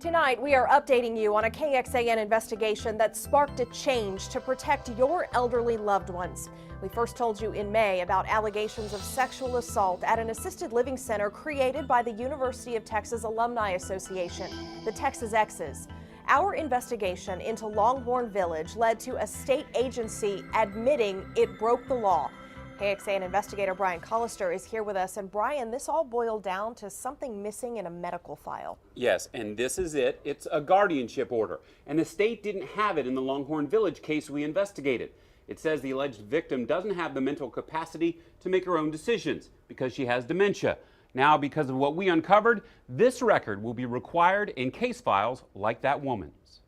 Tonight, we are updating you on a KXAN investigation that sparked a change to protect your elderly loved ones. We first told you in May about allegations of sexual assault at an assisted living center created by the University of Texas Alumni Association, the Texas X's. Our investigation into Longhorn Village led to a state agency admitting it broke the law. KXAN investigator Brian Collister is here with us. And Brian, this all boiled down to something missing in a medical file. Yes, and this is it. It's a guardianship order. And the state didn't have it in the Longhorn Village case we investigated. It says the alleged victim doesn't have the mental capacity to make her own decisions because she has dementia. Now, because of what we uncovered, this record will be required in case files like that woman's.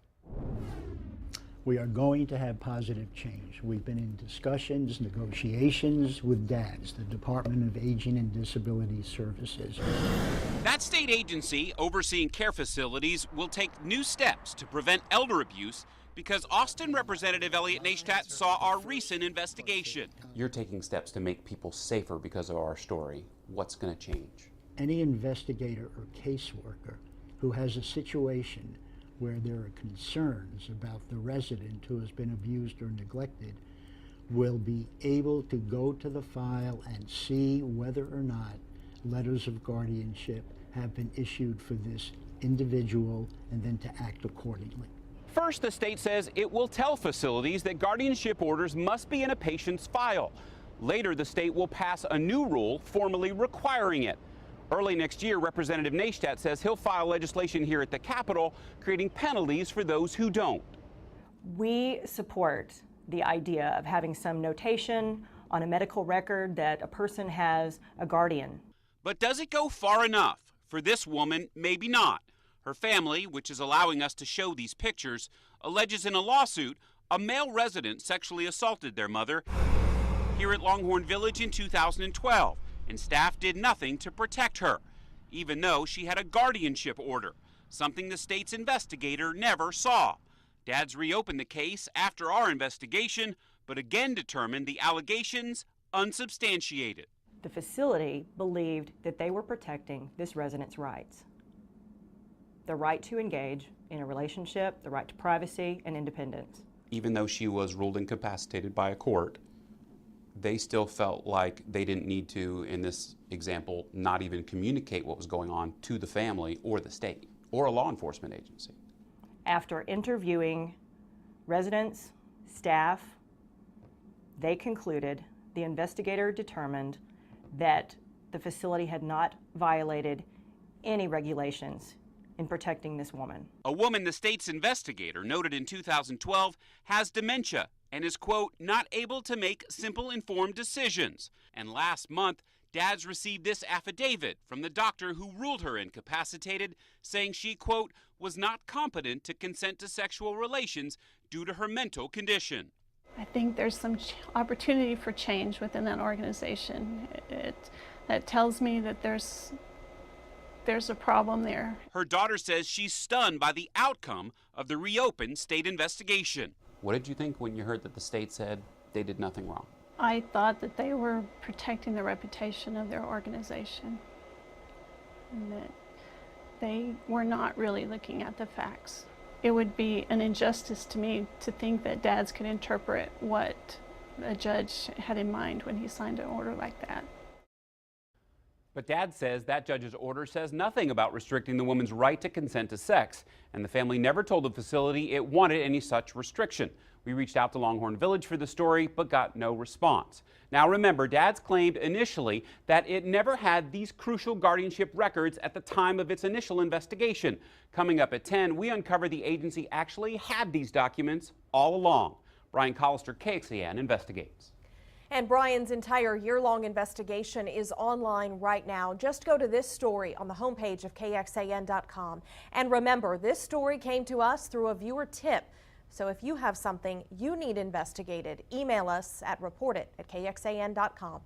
We are going to have positive change. We've been in discussions, negotiations with DADS, the Department of Aging and Disability Services. That state agency overseeing care facilities will take new steps to prevent elder abuse because Austin Representative Elliot Neistat saw our recent investigation. You're taking steps to make people safer because of our story. What's going to change? Any investigator or caseworker who has a situation where there are concerns about the resident who has been abused or neglected will be able to go to the file and see whether or not letters of guardianship have been issued for this individual and then to act accordingly. First, the state says it will tell facilities that guardianship orders must be in a patient's file. Later, the state will pass a new rule formally requiring it. Early next year, Representative Neistat says he'll file legislation here at the Capitol, creating penalties for those who don't. We support the idea of having some notation on a medical record that a person has a guardian. But does it go far enough? For this woman, maybe not. Her family, which is allowing us to show these pictures, alleges in a lawsuit a male resident sexually assaulted their mother here at Longhorn Village in 2012. And staff did nothing to protect her, even though she had a guardianship order, something the state's investigator never saw. DADS reopened the case after our investigation, but again determined the allegations unsubstantiated. The facility believed that they were protecting this resident's rights. The right to engage in a relationship, the right to privacy and independence. Even though she was ruled incapacitated by a court, they still felt like they didn't need to, in this example, not even communicate what was going on to the family or the state or a law enforcement agency. After interviewing residents, staff, they concluded, the investigator determined that the facility had not violated any regulations in protecting this woman. A woman the state's investigator noted in 2012 has dementia and is, quote, not able to make simple, informed decisions. And last month, DADS received this affidavit from the doctor who ruled her incapacitated, saying she, quote, was not competent to consent to sexual relations due to her mental condition. I think there's some opportunity for change within that organization. That tells me that there's a problem there. Her daughter says she's stunned by the outcome of the reopened state investigation. What did you think when you heard that the state said they did nothing wrong? I thought that they were protecting the reputation of their organization and that they were not really looking at the facts. It would be an injustice to me to think that DADS could interpret what a judge had in mind when he signed an order like that. But Dad says that judge's order says nothing about restricting the woman's right to consent to sex, and the family never told the facility it wanted any such restriction. We reached out to Longhorn Village for the story, but got no response. Now remember, Dad's claimed initially that it never had these crucial guardianship records at the time of its initial investigation. Coming up at 10, we uncover the agency actually had these documents all along. Brian Collister, KXAN, investigates. And Brian's entire year-long investigation is online right now. Just go to this story on the homepage of KXAN.com. And remember, this story came to us through a viewer tip. So if you have something you need investigated, email us at report@KXAN.com.